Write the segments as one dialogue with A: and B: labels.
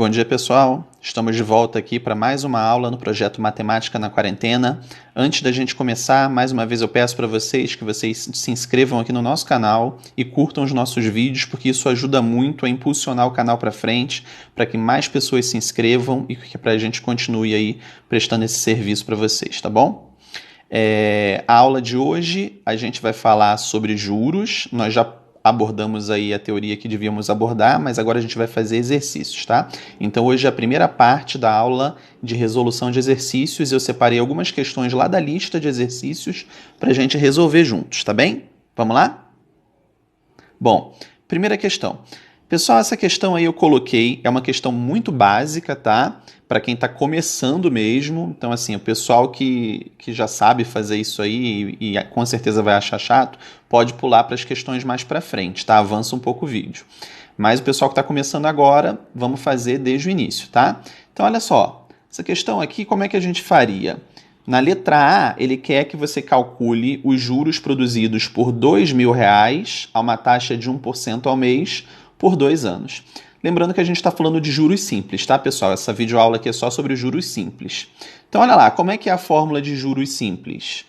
A: Bom dia, pessoal. Estamos de volta aqui para mais uma aula no projeto Matemática na Quarentena. Antes da gente começar, mais uma vez eu peço para vocês que vocês se inscrevam aqui no nosso canal e curtam os nossos vídeos, porque isso ajuda muito a impulsionar o canal para frente, para que mais pessoas se inscrevam e que a gente continue aí prestando esse serviço para vocês, tá bom? A aula de hoje a gente vai falar sobre juros. Nós já abordamos aí a teoria que devíamos abordar, mas agora a gente vai fazer exercícios, tá? Então hoje é a primeira parte da aula de resolução de exercícios. Eu separei algumas questões lá da lista de exercícios para a gente resolver juntos, tá bem? Vamos lá? Bom, primeira questão. Pessoal, essa questão aí eu coloquei, é uma questão muito básica, tá? Para quem está começando mesmo. Então, assim, o pessoal que já sabe fazer isso aí e com certeza vai achar chato, pode pular para as questões mais para frente, tá? Avança um pouco o vídeo. Mas o pessoal que está começando agora, vamos fazer desde o início, tá? Então, olha só, essa questão aqui, como é que a gente faria? Na letra A, ele quer que você calcule os juros produzidos por R$2.000 a uma taxa de 1% ao mês por 2 anos. Lembrando que a gente está falando de juros simples, tá, pessoal? Essa videoaula aqui é só sobre juros simples. Então, olha lá, como é que é a fórmula de juros simples?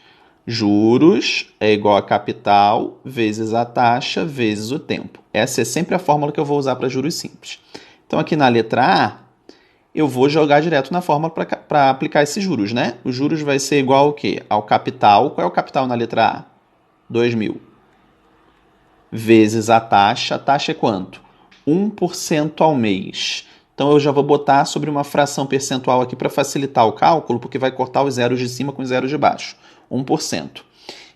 A: Juros é igual a capital vezes a taxa vezes o tempo. Essa é sempre a fórmula que eu vou usar para juros simples. Então, aqui na letra A, eu vou jogar direto na fórmula para aplicar esses juros, né? Os juros vai ser igual ao quê? Ao capital. Qual é o capital na letra A? 2.000. Vezes a taxa. A taxa é quanto? 1% ao mês. Então, eu já vou botar sobre uma fração percentual aqui para facilitar o cálculo, porque vai cortar os zeros de cima com os zeros de baixo. 1%.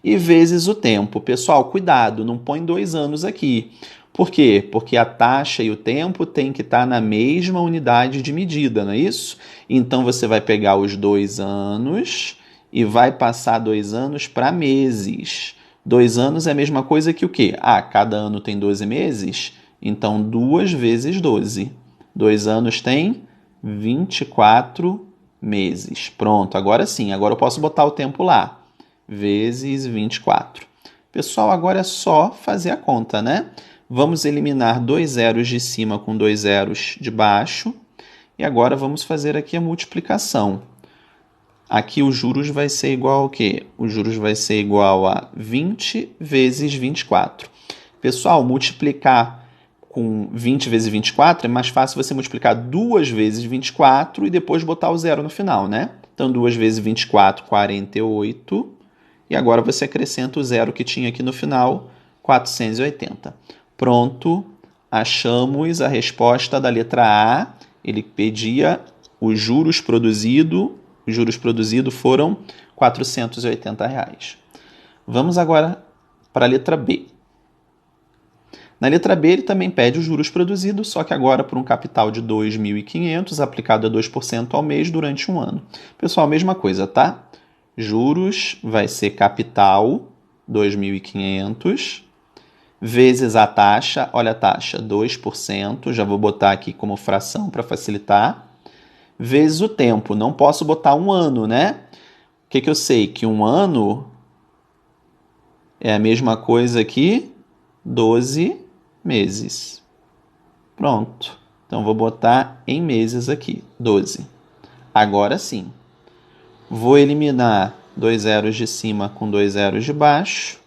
A: E vezes o tempo. Pessoal, cuidado, não põe 2 anos aqui. Por quê? Porque a taxa e o tempo têm que estar na mesma unidade de medida, não é isso? Então, você vai pegar os 2 anos e vai passar 2 anos para meses. 2 anos é a mesma coisa que o quê? Cada ano tem 12 meses, então 2 vezes 12. 2 anos tem 24 meses. Pronto, agora sim, agora eu posso botar o tempo lá. Vezes 24. Pessoal, agora é só fazer a conta, né? Vamos eliminar 2 zeros de cima com 2 zeros de baixo. E agora vamos fazer aqui a multiplicação. Aqui os juros vai ser igual ao quê? Os juros vai ser igual a 20 vezes 24. Pessoal, multiplicar com 20 vezes 24 é mais fácil você multiplicar 2 vezes 24 e depois botar o zero no final, né? Então, 2 vezes 24, 48. E agora você acrescenta o zero que tinha aqui no final, 480. Pronto, achamos a resposta da letra A. Ele pedia os juros produzidos. Os juros produzidos foram R$480. Vamos agora para a letra B. Na letra B, ele também pede os juros produzidos, só que agora por um capital de 2.500, aplicado a 2% ao mês durante um ano. Pessoal, mesma coisa, tá? Juros vai ser capital, 2.500, vezes a taxa. Olha a taxa, 2%. Já vou botar aqui como fração para facilitar. Vezes o tempo. Não posso botar um ano, né? O que eu sei? Que um ano é a mesma coisa que 12 meses. Pronto. Então, vou botar em meses aqui, 12. Agora sim. Vou eliminar 2 zeros de cima com 2 zeros de baixo.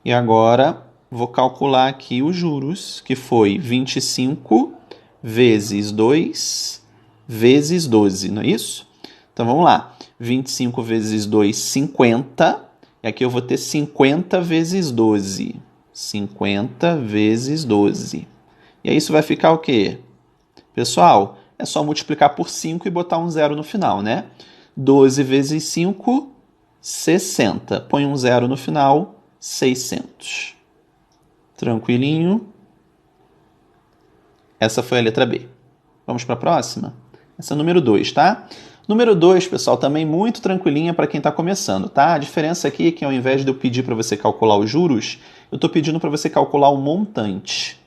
A: E agora, vou calcular aqui os juros, que foi 25 vezes 2 vezes 12, não é isso? Então, vamos lá. 25 vezes 2, 50. E aqui eu vou ter 50 vezes 12. 50 vezes 12. E aí isso vai ficar o quê? Pessoal, é só multiplicar por 5 e botar um zero no final, né? 12 vezes 5, 60. Põe um zero no final, 600. Tranquilinho? Essa foi a letra B. Vamos para a próxima? Essa é o número 2, tá? Número 2, pessoal, também muito tranquilinha para quem está começando, tá? A diferença aqui é que ao invés de eu pedir para você calcular os juros, eu estou pedindo para você calcular o montante.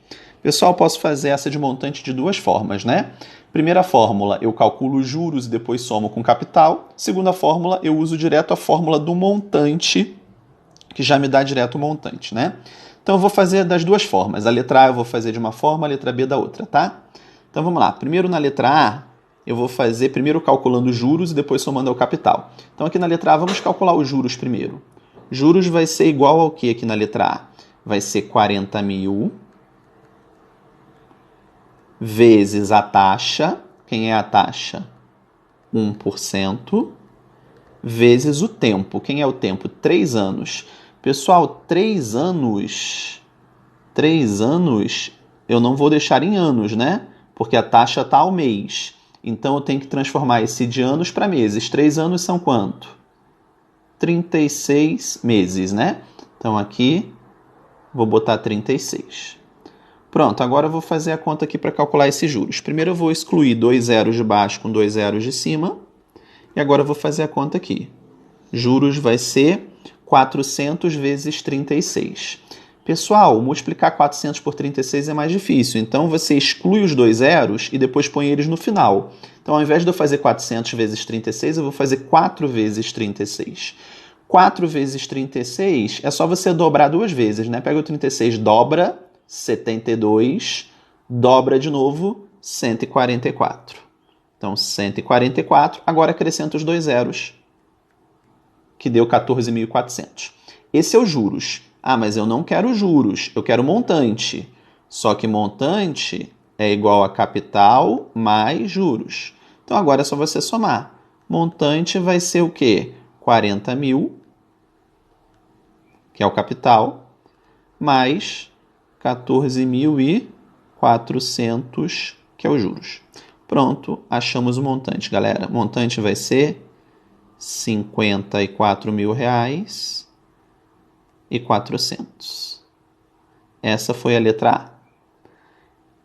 A: Pessoal, posso fazer essa de montante de 2 formas, né? Primeira fórmula, eu calculo os juros e depois somo com capital. Segunda fórmula, eu uso direto a fórmula do montante, que já me dá direto o montante, né? Então, eu vou fazer das duas formas. A letra A eu vou fazer de uma forma, a letra B da outra, tá? Então vamos lá. Primeiro na letra A, eu vou fazer primeiro calculando os juros e depois somando ao capital. Então aqui na letra A, vamos calcular os juros primeiro. Juros vai ser igual ao que aqui na letra A? Vai ser 40 mil vezes a taxa. Quem é a taxa? 1%. Vezes o tempo. Quem é o tempo? 3 anos. Pessoal, 3 anos... 3 anos eu não vou deixar em anos, né? Porque a taxa está ao mês. Então eu tenho que transformar esse de anos para meses. 3 anos são quanto? 36 meses, né? Então aqui vou botar 36. Pronto, agora eu vou fazer a conta aqui para calcular esses juros. Primeiro eu vou excluir 2 zeros de baixo com 2 zeros de cima. E agora eu vou fazer a conta aqui. Juros vai ser 400 vezes 36. Pessoal, multiplicar 400 por 36 é mais difícil. Então você exclui os 2 zeros e depois põe eles no final. Então ao invés de eu fazer 400 vezes 36, eu vou fazer 4 vezes 36. 4 vezes 36 é só você dobrar 2 vezes, né? Pega o 36, dobra, 72, dobra de novo, 144. Então, 144. Agora acrescenta os 2 zeros, que deu 14.400. Esse é os juros. Ah, mas eu não quero juros, eu quero montante. Só que montante é igual a capital mais juros. Então, agora é só você somar. Montante vai ser o quê? 40 mil, que é o capital, mais 14.400, que é os juros. Pronto, achamos o montante, galera. O montante vai ser R$ 54.400. Essa foi a letra A.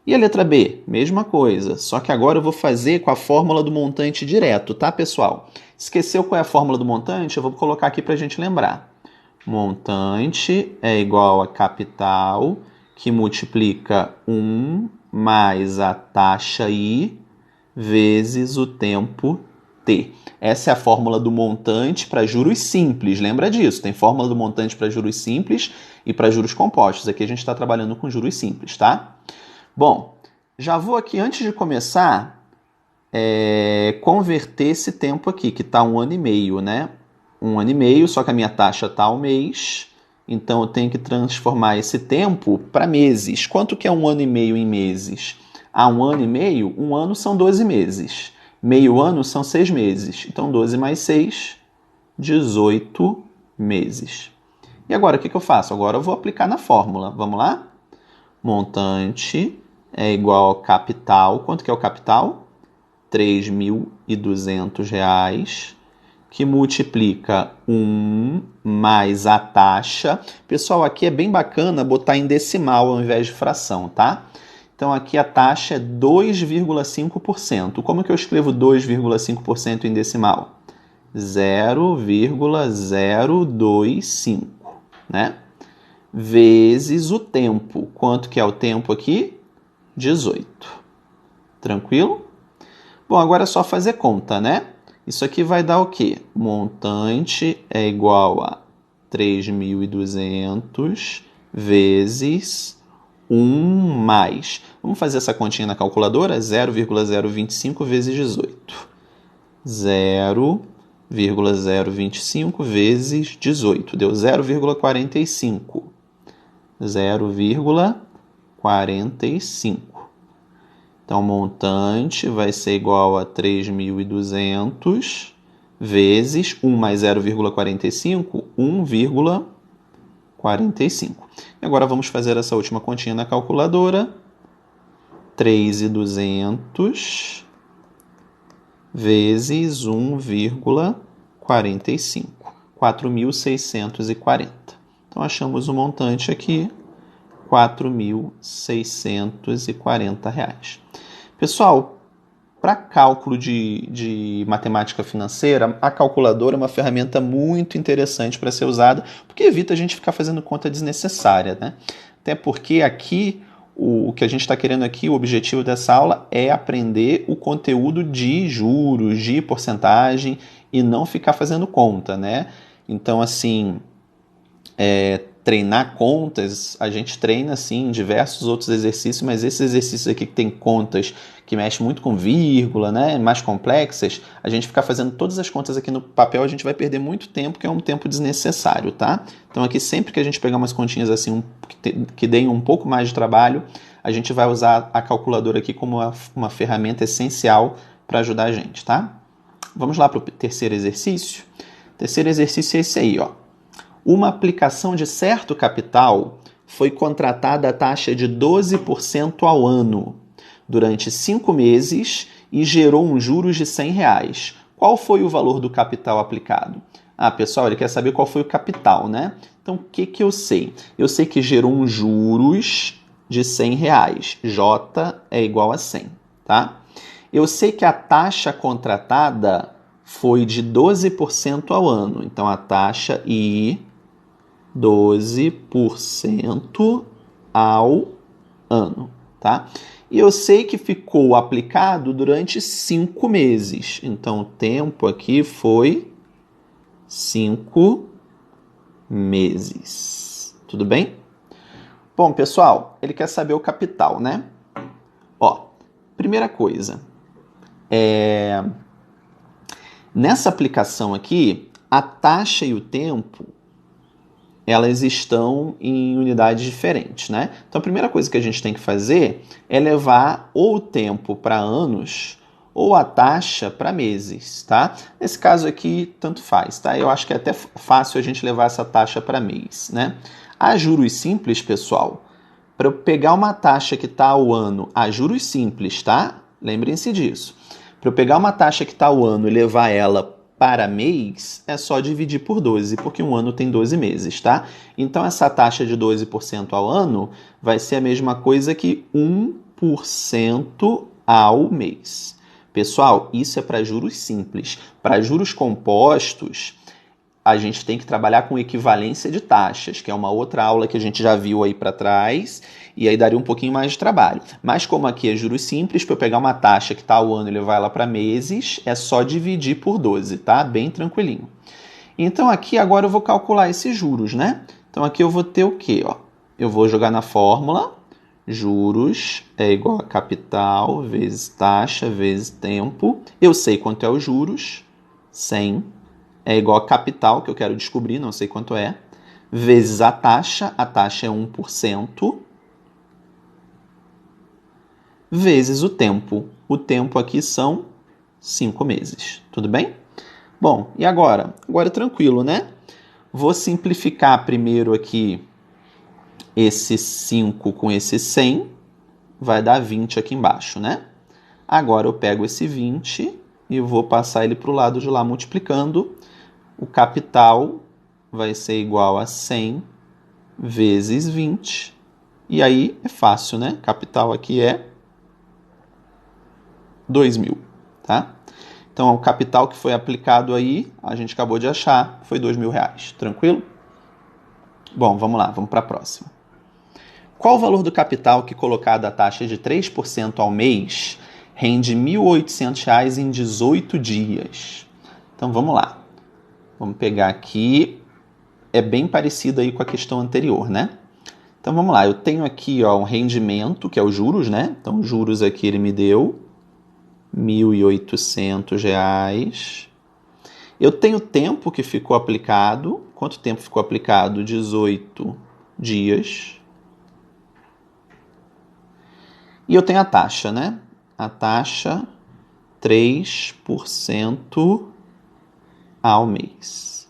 A: E a letra B? Mesma coisa, só que agora eu vou fazer com a fórmula do montante direto, tá, pessoal? Esqueceu qual é a fórmula do montante? Eu vou colocar aqui para a gente lembrar. Montante é igual a capital, que multiplica 1 mais a taxa I vezes o tempo T. Essa é a fórmula do montante para juros simples, lembra disso? Tem fórmula do montante para juros simples e para juros compostos. Aqui a gente está trabalhando com juros simples, tá? Bom, já vou aqui, antes de começar, converter esse tempo aqui, que está 1 ano e meio, né? 1 ano e meio, só que a minha taxa está ao mês, então eu tenho que transformar esse tempo para meses. Quanto que é 1 ano e meio em meses? 1 ano e meio, 1 ano são 12 meses. Meio ano são 6 meses. Então, 12 mais 6, 18 meses. E agora, o que eu faço? Agora eu vou aplicar na fórmula. Vamos lá? Montante é igual ao capital. Quanto que é o capital? R$ 3.200, que multiplica 1 mais a taxa. Pessoal, aqui é bem bacana botar em decimal ao invés de fração, tá? Então, aqui a taxa é 2,5%. Como que eu escrevo 2,5% em decimal? 0,025, né? Vezes o tempo. Quanto que é o tempo aqui? 18. Tranquilo? Bom, agora é só fazer conta, né? Isso aqui vai dar o quê? Montante é igual a 3.200 vezes 1 mais. Vamos fazer essa continha na calculadora? 0,025 vezes 18. 0,025 vezes 18. Deu 0,45. 0,45. Então, o montante vai ser igual a 3.200 vezes 1 mais 0,45, 1,45. E agora vamos fazer essa última continha na calculadora. 3.200 vezes 1,45. 4.640. Então, achamos o montante aqui, R$ 4.640. Pessoal, para cálculo de matemática financeira, a calculadora é uma ferramenta muito interessante para ser usada, porque evita a gente ficar fazendo conta desnecessária, né? Até porque aqui, o que a gente está querendo aqui, o objetivo dessa aula é aprender o conteúdo de juros, de porcentagem, e não ficar fazendo conta, né? Então, assim, treinar contas, a gente treina, sim, diversos outros exercícios, mas esses exercícios aqui que tem contas que mexem muito com vírgula, né, mais complexas, a gente ficar fazendo todas as contas aqui no papel, a gente vai perder muito tempo, que é um tempo desnecessário, tá? Então aqui, sempre que a gente pegar umas continhas assim, que deem um pouco mais de trabalho, a gente vai usar a calculadora aqui como uma ferramenta essencial para ajudar a gente, tá? Vamos lá para o terceiro exercício. O terceiro exercício é esse aí, ó. Uma aplicação de certo capital foi contratada a taxa de 12% ao ano durante 5 meses e gerou um juros de R$100. Qual foi o valor do capital aplicado? Ah, pessoal, ele quer saber qual foi o capital, né? Então, o que eu sei? Eu sei que gerou um juros de R$100. J é igual a 100, tá? Eu sei que a taxa contratada foi de 12% ao ano. Então, a taxa I 12% ao ano, tá? E eu sei que ficou aplicado durante 5 meses. Então, o tempo aqui foi 5 meses. Tudo bem? Bom, pessoal, ele quer saber o capital, né? Ó, primeira coisa, nessa aplicação aqui, a taxa e o tempo, elas estão em unidades diferentes, né? Então, a primeira coisa que a gente tem que fazer é levar ou o tempo para anos ou a taxa para meses, tá? Nesse caso aqui, tanto faz, tá? Eu acho que é até fácil a gente levar essa taxa para mês, né? A juros simples, pessoal, para eu pegar uma taxa que está ao ano a juros simples, tá? Lembrem-se disso. Para eu pegar uma taxa que está ao ano e levar ela para mês, é só dividir por 12, porque um ano tem 12 meses, tá? Então, essa taxa de 12% ao ano vai ser a mesma coisa que 1% ao mês. Pessoal, isso é para juros simples. Para juros compostos, a gente tem que trabalhar com equivalência de taxas, que é uma outra aula que a gente já viu aí para trás, e aí daria um pouquinho mais de trabalho. Mas como aqui é juros simples, para eu pegar uma taxa que está ao ano e levar ela para meses, é só dividir por 12, tá? Bem tranquilinho. Então aqui agora eu vou calcular esses juros, né? Então aqui eu vou ter o quê? Ó? Eu vou jogar na fórmula, juros é igual a capital vezes taxa vezes tempo. Eu sei quanto é os juros, 100, é igual a capital, que eu quero descobrir, não sei quanto é, vezes a taxa é 1%, vezes o tempo. O tempo aqui são 5 meses, tudo bem? Bom, e agora? Agora é tranquilo, né? Vou simplificar primeiro aqui esse 5 com esse 100, vai dar 20 aqui embaixo, né? Agora eu pego esse 20 e vou passar ele para o lado de lá multiplicando. O capital vai ser igual a 100 vezes 20. E aí é fácil, né? Capital aqui é 2.000, tá? Então, o capital que foi aplicado aí, a gente acabou de achar, foi R$2.000. Tranquilo? Bom, vamos lá, vamos para a próxima. Qual o valor do capital que, colocado a taxa de 3% ao mês, rende R$1.800 em 18 dias? Então, vamos lá. Vamos pegar aqui, é bem parecido aí com a questão anterior, né? Então, vamos lá, eu tenho aqui ó, um rendimento, que é os juros, né? Então, os juros aqui ele me deu R$1.800. Eu tenho o tempo que ficou aplicado. Quanto tempo ficou aplicado? 18 dias. E eu tenho a taxa, né? A taxa 3% ao mês.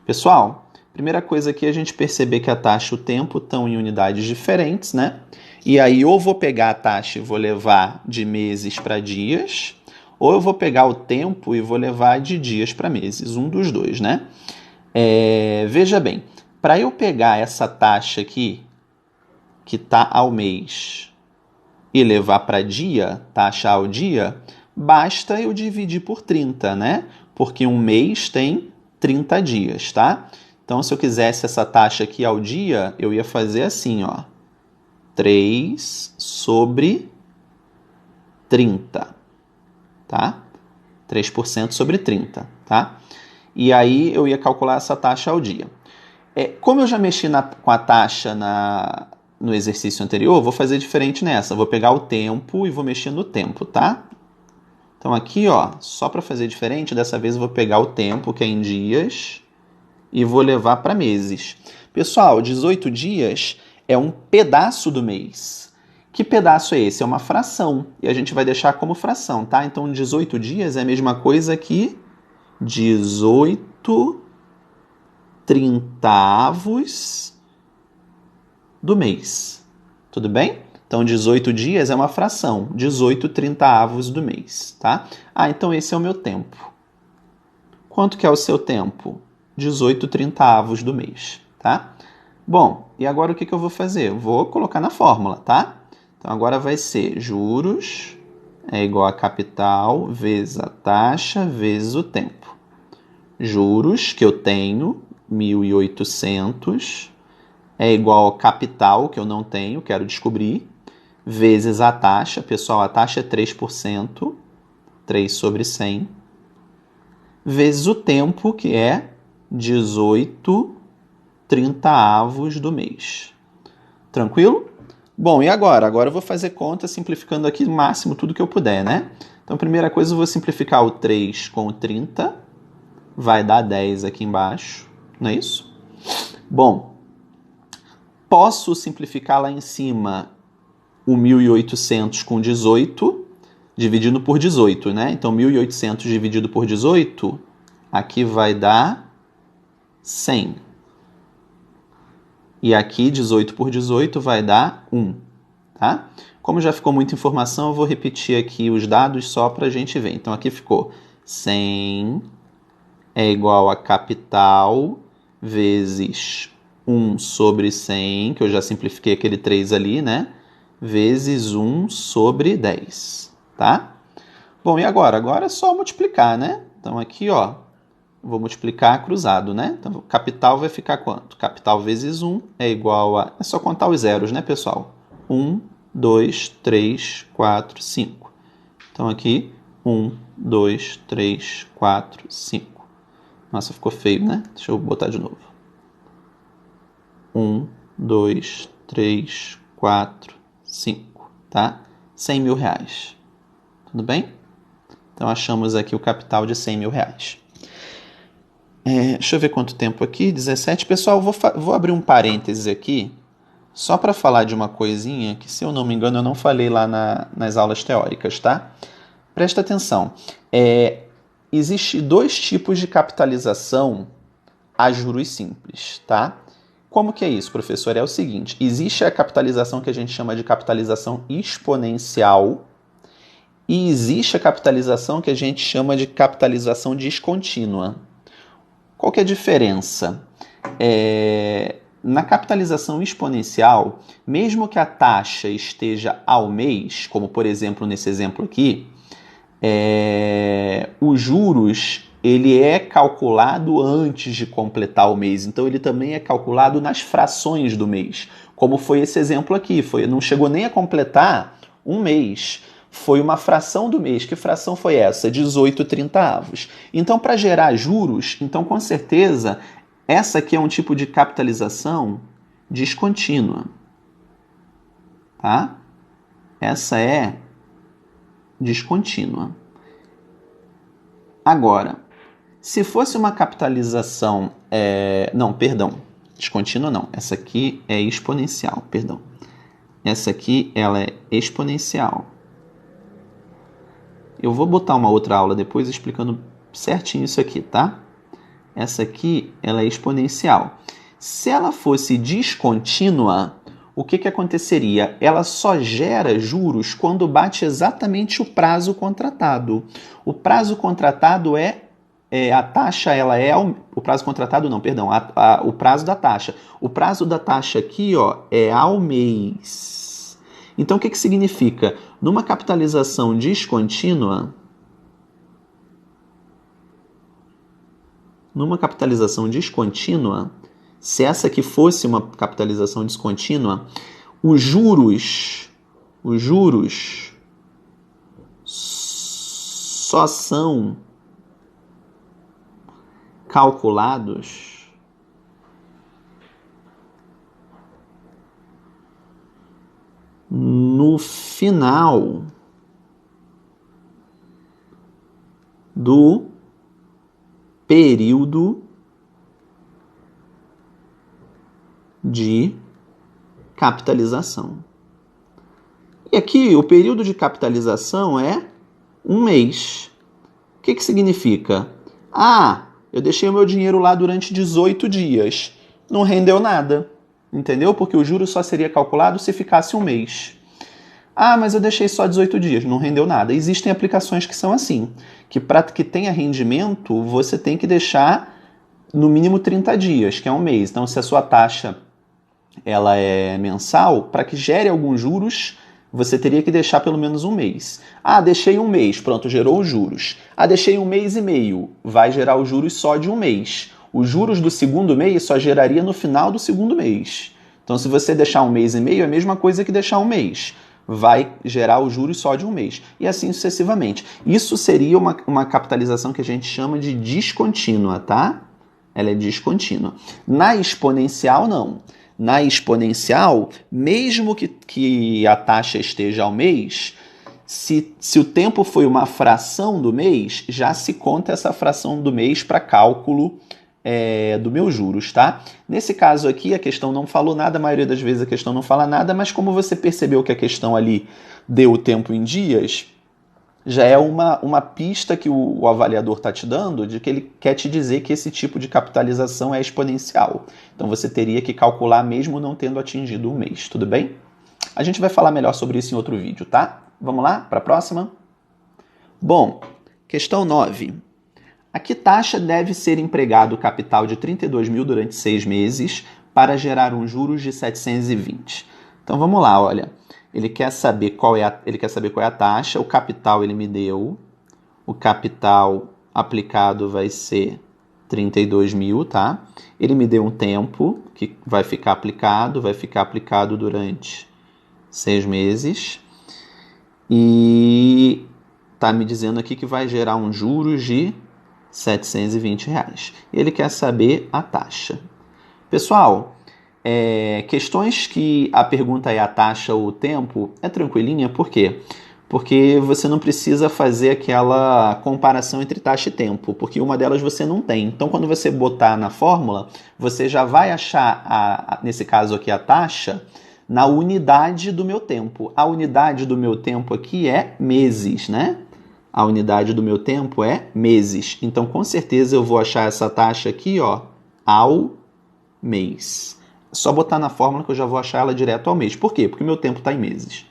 A: Pessoal, primeira coisa aqui é a gente perceber que a taxa e o tempo estão em unidades diferentes, né? E aí ou vou pegar a taxa e vou levar de meses para dias, ou eu vou pegar o tempo e vou levar de dias para meses, um dos dois, né? Veja bem, para eu pegar essa taxa aqui, que está ao mês, e levar para dia, taxa ao dia, basta eu dividir por 30, né? Porque um mês tem 30 dias, tá? Então, se eu quisesse essa taxa aqui ao dia, eu ia fazer assim, ó. 3 sobre 30, tá? 3% sobre 30, tá? E aí eu ia calcular essa taxa ao dia. Como eu já mexi com a taxa no exercício anterior, vou fazer diferente nessa. Vou pegar o tempo e vou mexer no tempo, tá? Então aqui, ó, só para fazer diferente, dessa vez eu vou pegar o tempo, que é em dias, e vou levar para meses. Pessoal, 18 dias é um pedaço do mês. Que pedaço é esse? É uma fração. E a gente vai deixar como fração, tá? Então 18 dias é a mesma coisa que 18 trintaavos do mês. Tudo bem? Então, 18 dias é uma fração. 18 trintaavos do mês, tá? Então esse é o meu tempo. Quanto que é o seu tempo? 18 trintaavos do mês, tá? Bom, e agora o que eu vou fazer? Vou colocar na fórmula, tá? Então, agora vai ser juros é igual a capital vezes a taxa vezes o tempo. Juros, que eu tenho, 1.800, é igual ao capital, que eu não tenho, quero descobrir, vezes a taxa. Pessoal, a taxa é 3%, 3 sobre 100, vezes o tempo, que é 18 trintaavos do mês. Tranquilo? Bom, e agora? Agora eu vou fazer conta simplificando aqui o máximo tudo que eu puder, né? Então, primeira coisa, eu vou simplificar o 3 com o 30. Vai dar 10 aqui embaixo, não é isso? Bom, posso simplificar lá em cima o 1.800 com 18, dividindo por 18, né? Então, 1.800 dividido por 18, aqui vai dar 100. E aqui, 18 por 18, vai dar 1, tá? Como já ficou muita informação, eu vou repetir aqui os dados só para a gente ver. Então, aqui ficou 100 é igual a capital vezes 1 sobre 100, que eu já simplifiquei aquele 3 ali, né? Vezes 1 sobre 10, tá? Bom, e agora? Agora é só multiplicar, né? Então, aqui, ó, vou multiplicar cruzado, né? Então, capital vai ficar quanto? Capital vezes 1 é igual a... É só contar os zeros, né, pessoal? 1, 2, 3, 4, 5. Então, aqui, 1, 2, 3, 4, 5. Nossa, ficou feio, né? Deixa eu botar de novo. 1, 2, 3, 4, 5, tá? 100 mil reais. Tudo bem? Então, achamos aqui o capital de 100 mil reais. Deixa eu ver quanto tempo aqui. 17. Pessoal, vou abrir um parênteses aqui, só para falar de uma coisinha que, se eu não me engano, eu não falei lá nas aulas teóricas, tá? Presta atenção. Existem 2 tipos de capitalização a juros simples, tá? Como que é isso, professor? É o seguinte, existe a capitalização que a gente chama de capitalização exponencial e existe a capitalização que a gente chama de capitalização descontínua. Qual que é a diferença? Na capitalização exponencial, mesmo que a taxa esteja ao mês, como por exemplo nesse exemplo aqui, os juros ele é calculado antes de completar o mês, então ele também é calculado nas frações do mês, como foi esse exemplo aqui, não chegou nem a completar um mês, foi uma fração do mês. Que fração foi essa? 18 trintaavos. Então, para gerar juros, então com certeza essa aqui é um tipo de capitalização descontínua, tá? Essa é descontínua. Agora, se fosse uma capitalização... descontínua não. Essa aqui é exponencial, perdão. Essa aqui, ela é exponencial. Eu vou botar uma outra aula depois explicando certinho isso aqui, tá? Essa aqui, ela é exponencial. Se ela fosse descontínua, o que aconteceria? Ela só gera juros quando bate exatamente o prazo contratado. O prazo contratado a taxa, ela é... O prazo contratado não, perdão, o prazo da taxa. O prazo da taxa aqui, ó, é ao mês. Então, o que significa? Numa capitalização descontínua, se essa aqui fosse uma capitalização descontínua, os juros só são calculados no final do período de capitalização. E aqui o período de capitalização é 1 mês. O que significa? Ah, eu deixei o meu dinheiro lá durante 18 dias. Não rendeu nada. Entendeu? Porque o juro só seria calculado se ficasse 1 mês. Ah, mas eu deixei só 18 dias. Não rendeu nada. Existem aplicações que são assim. Que para que tenha rendimento, você tem que deixar no mínimo 30 dias, que é 1 mês. Então, se a sua taxa ela é mensal, para que gere alguns juros, você teria que deixar pelo menos 1 mês. Ah, deixei 1 mês, pronto, gerou os juros. Ah, deixei 1 mês e meio, vai gerar os juros só de 1 mês. Os juros do segundo mês só geraria no final do segundo mês. Então, se você deixar 1 mês e meio, é a mesma coisa que deixar 1 mês. Vai gerar os juros só de 1 mês. E assim sucessivamente. Isso seria uma capitalização que a gente chama de descontínua, tá? Ela é descontínua. Na exponencial, não. Na exponencial, mesmo que a taxa esteja ao mês, se o tempo foi uma fração do mês, já se conta essa fração do mês para cálculo do meus juros, tá? Nesse caso aqui, a questão não falou nada, a maioria das vezes a questão não fala nada, mas como você percebeu que a questão ali deu o tempo em dias, já é uma pista que o avaliador está te dando de que ele quer te dizer que esse tipo de capitalização é exponencial. Então você teria que calcular mesmo não tendo atingido o mês, tudo bem? A gente vai falar melhor sobre isso em outro vídeo, tá? Vamos lá para a próxima? Bom, questão 9. A que taxa deve ser empregado o capital de 32 mil durante 6 meses para gerar um juros de 720? Então vamos lá, olha. Ele quer saber qual é a taxa, o capital ele me deu, o capital aplicado vai ser 32 mil, tá? Ele me deu um tempo que vai ficar aplicado durante 6 meses e tá me dizendo aqui que vai gerar um juros de R$720. Ele quer saber a taxa. Pessoal, questões que a pergunta é a taxa ou o tempo, é tranquilinha, por quê? Porque você não precisa fazer aquela comparação entre taxa e tempo, porque uma delas você não tem. Então, quando você botar na fórmula, você já vai achar, nesse caso aqui, a taxa na unidade do meu tempo. A unidade do meu tempo aqui é meses, né? A unidade do meu tempo é meses. Então, com certeza, eu vou achar essa taxa aqui, ó, ao mês. É só botar na fórmula que eu já vou achar ela direto ao mês. Por quê? Porque o meu tempo está em meses.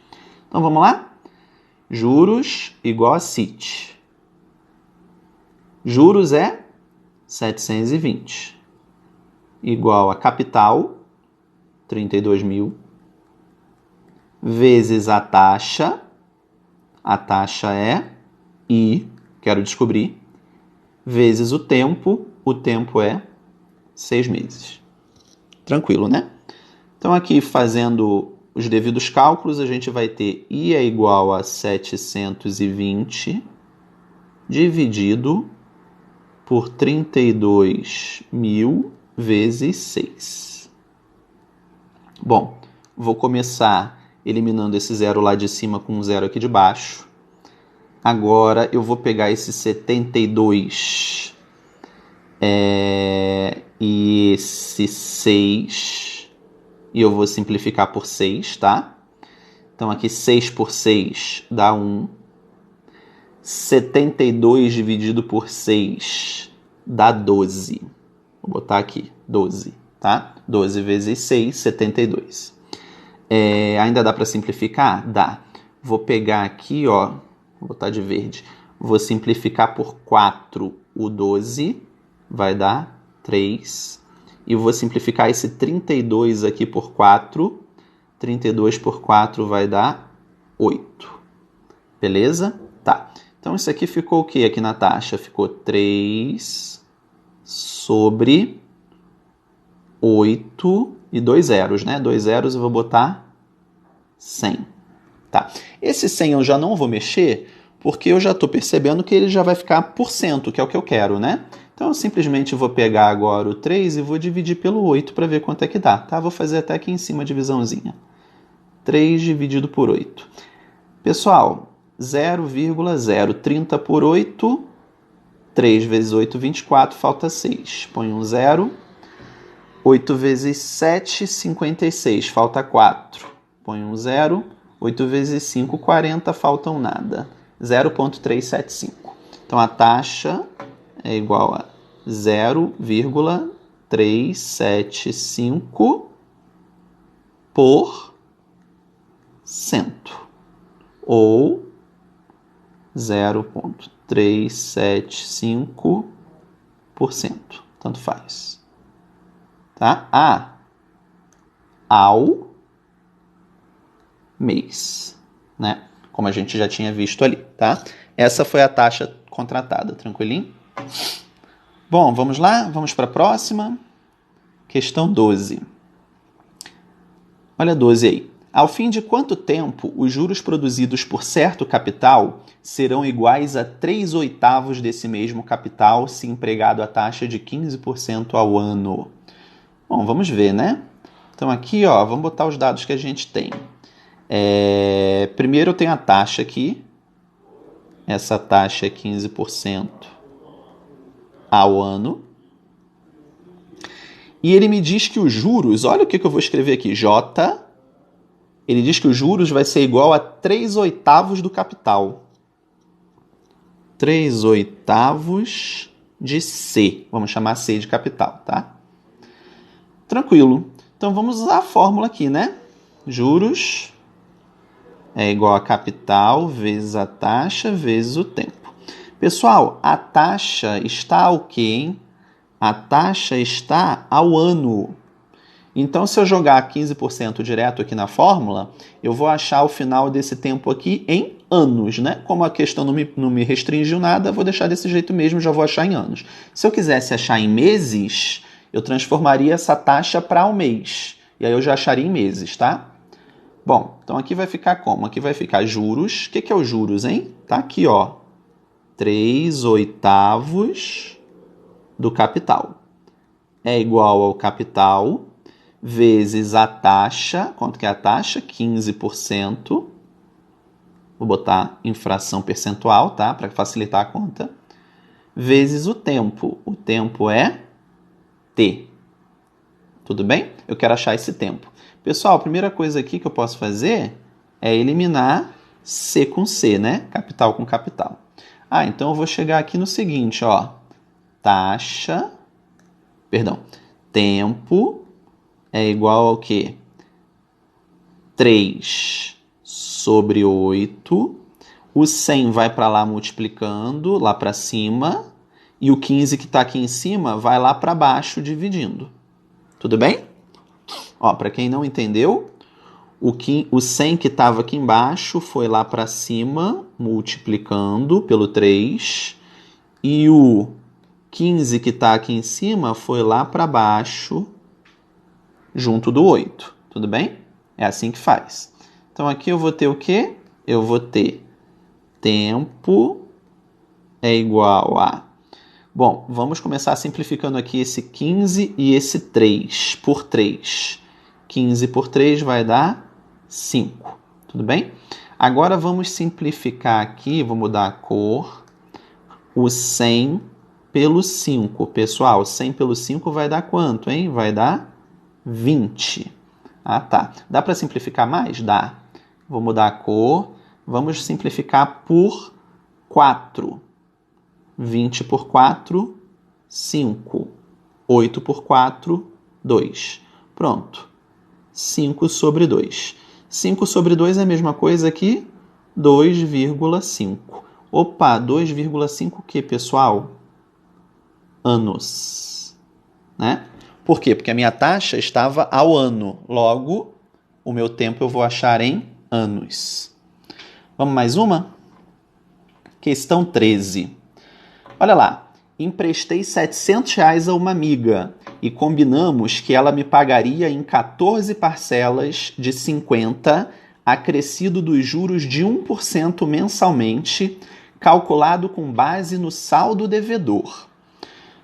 A: Então, vamos lá? Juros igual a CIT. Juros é 720. Igual a capital, 32 mil, vezes a taxa é I, quero descobrir, vezes o tempo é 6 meses. Tranquilo, né? Então, aqui fazendo os devidos cálculos, a gente vai ter I é igual a 720 dividido por 32 mil vezes 6. Bom, vou começar eliminando esse zero lá de cima com um zero aqui de baixo. Agora eu vou pegar esse 72 e esse 6 e eu vou simplificar por 6, tá? Então aqui 6 por 6 dá 1. 72 dividido por 6 dá 12. Vou botar aqui 12, tá? 12 vezes 6, 72. Ainda dá para simplificar? Dá. Vou pegar aqui, ó, vou botar de verde. Vou simplificar por 4 o 12, vai dar 3. E vou simplificar esse 32 aqui por 4. 32 por 4 vai dar 8. Beleza? Tá. Então, isso aqui ficou o quê aqui na taxa? Ficou 3 sobre 8 e 2 zeros, né? 2 zeros eu vou botar 100. Tá. Esse 100 eu já não vou mexer, porque eu já estou percebendo que ele já vai ficar por cento, que é o que eu quero, né? Então, eu simplesmente vou pegar agora o 3 e vou dividir pelo 8 para ver quanto é que dá, tá? Vou fazer até aqui em cima a divisãozinha. 3 dividido por 8. Pessoal, 0,030 por 8, 3 vezes 8, 24, falta 6. Põe um 0. 8 vezes 7, 56, falta 4. Põe um 0. 8 vezes 5, 40, faltam nada. 0,375. Então, a taxa é igual a 0,375 por cento. Ou 0,375%. Tanto faz. Tá? Ao mês, né? Como a gente já tinha visto ali, tá? Essa foi a taxa contratada, tranquilinho? Bom, vamos lá? Vamos para a próxima. Questão 12. Olha a 12 aí. Ao fim de quanto tempo os juros produzidos por certo capital serão iguais a 3/8 desse mesmo capital se empregado a taxa de 15% ao ano? Bom, vamos ver, né? Então aqui, ó, vamos botar os dados que a gente tem. Primeiro eu tenho a taxa aqui. Essa taxa é 15% ao ano. E ele me diz que os juros, olha o que eu vou escrever aqui, J. Ele diz que os juros vai ser igual a 3/8 do capital. 3/8 de C. Vamos chamar C de capital, tá? Tranquilo. Então vamos usar a fórmula aqui, né? Juros é igual a capital vezes a taxa vezes o tempo. Pessoal, a taxa está ao quê, hein? A taxa está ao ano. Então, se eu jogar 15% direto aqui na fórmula, eu vou achar o final desse tempo aqui em anos, né? Como a questão não me restringiu nada, vou deixar desse jeito mesmo, já vou achar em anos. Se eu quisesse achar em meses, eu transformaria essa taxa para o mês. E aí eu já acharia em meses, tá? Bom, então aqui vai ficar como? Aqui vai ficar juros. O que é os juros, hein? Tá aqui, ó. 3/8 do capital. É igual ao capital vezes a taxa. Quanto que é a taxa? 15%. Vou botar em fração percentual, tá? Para facilitar a conta. Vezes o tempo. O tempo é T. Tudo bem? Eu quero achar esse tempo. Pessoal, a primeira coisa aqui que eu posso fazer é eliminar C com C, né? Capital com capital. Então eu vou chegar aqui no seguinte, ó. Tempo é igual ao quê? 3/8. O 100 vai para lá multiplicando, lá para cima. E o 15 que está aqui em cima vai lá para baixo dividindo. Tudo bem? Ó, para quem não entendeu, o 100 que estava aqui embaixo foi lá para cima, multiplicando pelo 3. E o 15 que está aqui em cima foi lá para baixo, junto do 8. Tudo bem? É assim que faz. Então aqui eu vou ter o quê? Eu vou ter tempo é igual a... Bom, vamos começar simplificando aqui esse 15 e esse 3 por 3. 15 por 3 vai dar 5. Tudo bem? Agora vamos simplificar aqui, vou mudar a cor, o 100 pelo 5. Pessoal, 100 pelo 5 vai dar quanto, hein? Vai dar 20. Tá. Dá para simplificar mais? Dá. Vou mudar a cor. Vamos simplificar por 4. 20 por 4, 5. 8 por 4, 2. Pronto. 5 sobre 2. 5 sobre 2 é a mesma coisa que 2,5. Opa, 2,5 o que, pessoal? Anos. Né? Por quê? Porque a minha taxa estava ao ano. Logo, o meu tempo eu vou achar em anos. Vamos mais uma? Questão 13. Olha lá. Emprestei R$700 a uma amiga e combinamos que ela me pagaria em 14 parcelas de 50, acrescido dos juros de 1% mensalmente, calculado com base no saldo devedor.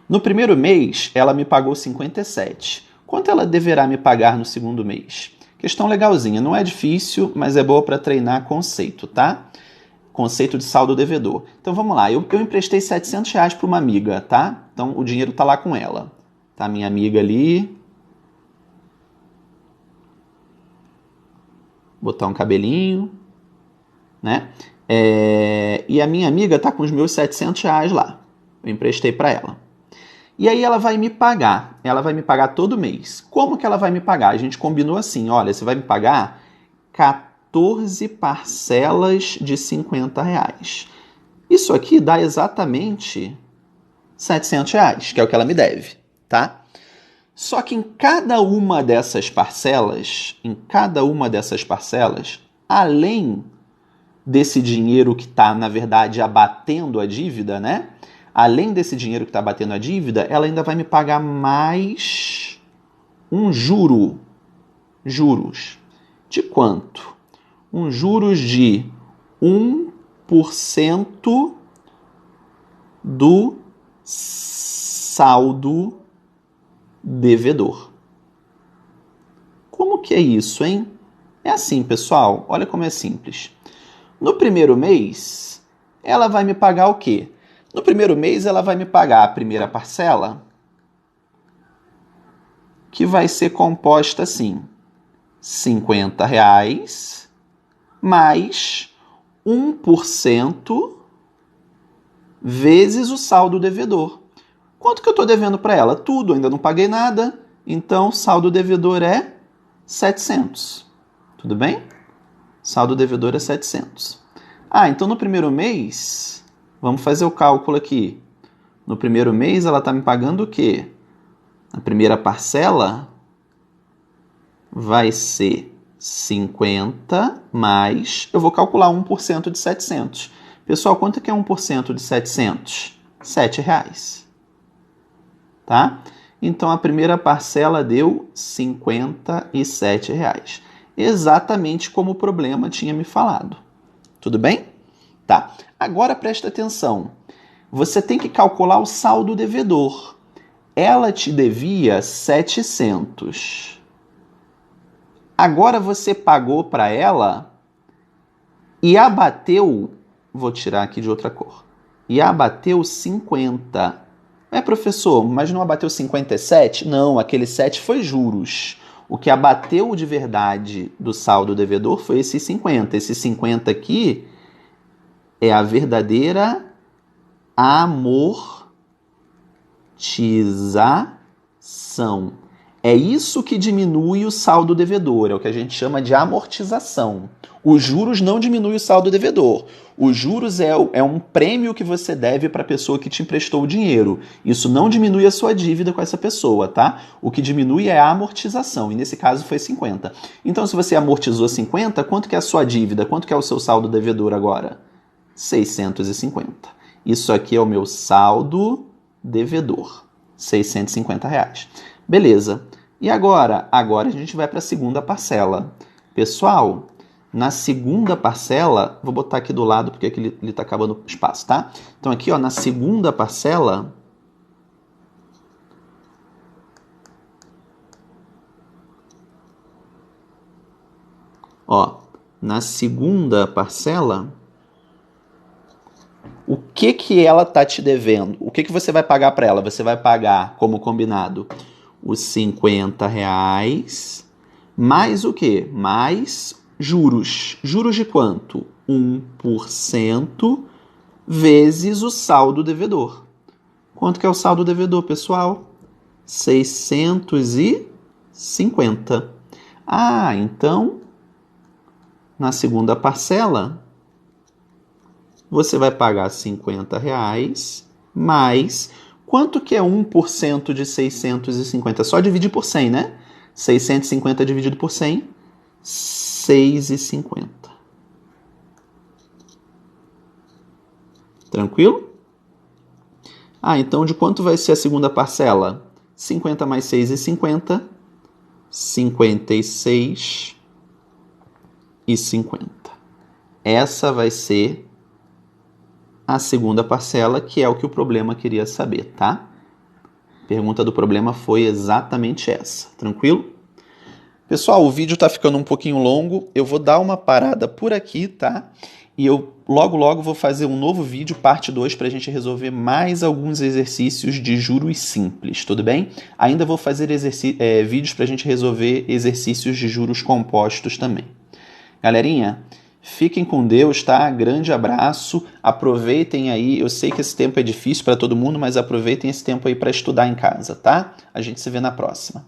A: No primeiro mês, ela me pagou 57. Quanto ela deverá me pagar no segundo mês? Questão legalzinha, não é difícil, mas é boa para treinar conceito, tá? Conceito de saldo devedor. Então vamos lá, eu emprestei R$700 para uma amiga, tá? Então o dinheiro tá lá com ela. Tá minha amiga ali. Botar um cabelinho, né? E a minha amiga tá com os meus R$700 lá. Eu emprestei para ela. E aí ela vai me pagar. Ela vai me pagar todo mês. Como que ela vai me pagar? A gente combinou assim, olha, você vai me pagar 14 parcelas de R$50. Isso aqui dá exatamente R$700, que é o que ela me deve, tá? Só que em cada uma dessas parcelas, além desse dinheiro que está, na verdade, abatendo a dívida, né? Além desse dinheiro que está abatendo a dívida, ela ainda vai me pagar mais um juros. De quanto? Juros de 1% do saldo devedor. Como que é isso, hein? É assim, pessoal, olha como é simples. No primeiro mês, ela vai me pagar o quê? No primeiro mês, ela vai me pagar a primeira parcela, que vai ser composta assim, R$50 mais 1% vezes o saldo devedor. Quanto que eu estou devendo para ela? Tudo, ainda não paguei nada, então saldo devedor é 700. Tudo bem? Saldo devedor é 700. Então no primeiro mês, vamos fazer o cálculo aqui. No primeiro mês ela está me pagando o quê? A primeira parcela vai ser 50 mais... Eu vou calcular 1% de 700. Pessoal, quanto que é 1% de 700? R$7. Tá? Então, a primeira parcela deu R$57. Exatamente como o problema tinha me falado. Tudo bem? Tá. Agora, presta atenção. Você tem que calcular o saldo devedor. Ela te devia 700. Agora, você pagou para ela e abateu... Vou tirar aqui de outra cor. E abateu 50. Professor, mas não abateu 57? Não, aquele 7 foi juros. O que abateu de verdade do saldo devedor foi esse 50. Esse 50 aqui é a verdadeira amortização. É isso que diminui o saldo devedor, é o que a gente chama de amortização. Os juros não diminuem o saldo devedor. Os juros é um prêmio que você deve para a pessoa que te emprestou o dinheiro. Isso não diminui a sua dívida com essa pessoa, tá? O que diminui é a amortização, e nesse caso foi 50. Então, se você amortizou 50, quanto que é a sua dívida? Quanto que é o seu saldo devedor agora? 650. Isso aqui é o meu saldo devedor. R$650. Beleza. E agora? Agora a gente vai para a segunda parcela. Pessoal, na segunda parcela, vou botar aqui do lado porque aqui ele está acabando o espaço, tá? Então aqui, ó, na segunda parcela, o que ela tá te devendo? O que você vai pagar para ela? Você vai pagar, como combinado, os R$50 mais o quê? Mais juros. Juros de quanto? 1% vezes o saldo devedor. Quanto que é o saldo devedor, pessoal? 650. Então, na segunda parcela, você vai pagar R$50 mais... Quanto que é 1% de 650? Só dividir por 100, né? 650 dividido por 100, 6,50. Tranquilo? Então de quanto vai ser a segunda parcela? 50 mais 6,50, 56,50. Essa vai ser a segunda parcela, que é o que o problema queria saber, tá? A pergunta do problema foi exatamente essa, tranquilo? Pessoal, o vídeo está ficando um pouquinho longo, eu vou dar uma parada por aqui, tá? E eu logo vou fazer um novo vídeo, parte 2, para a gente resolver mais alguns exercícios de juros simples, tudo bem? Ainda vou fazer vídeos para a gente resolver exercícios de juros compostos também. Galerinha, fiquem com Deus, tá? Grande abraço, aproveitem aí, eu sei que esse tempo é difícil para todo mundo, mas aproveitem esse tempo aí para estudar em casa, tá? A gente se vê na próxima.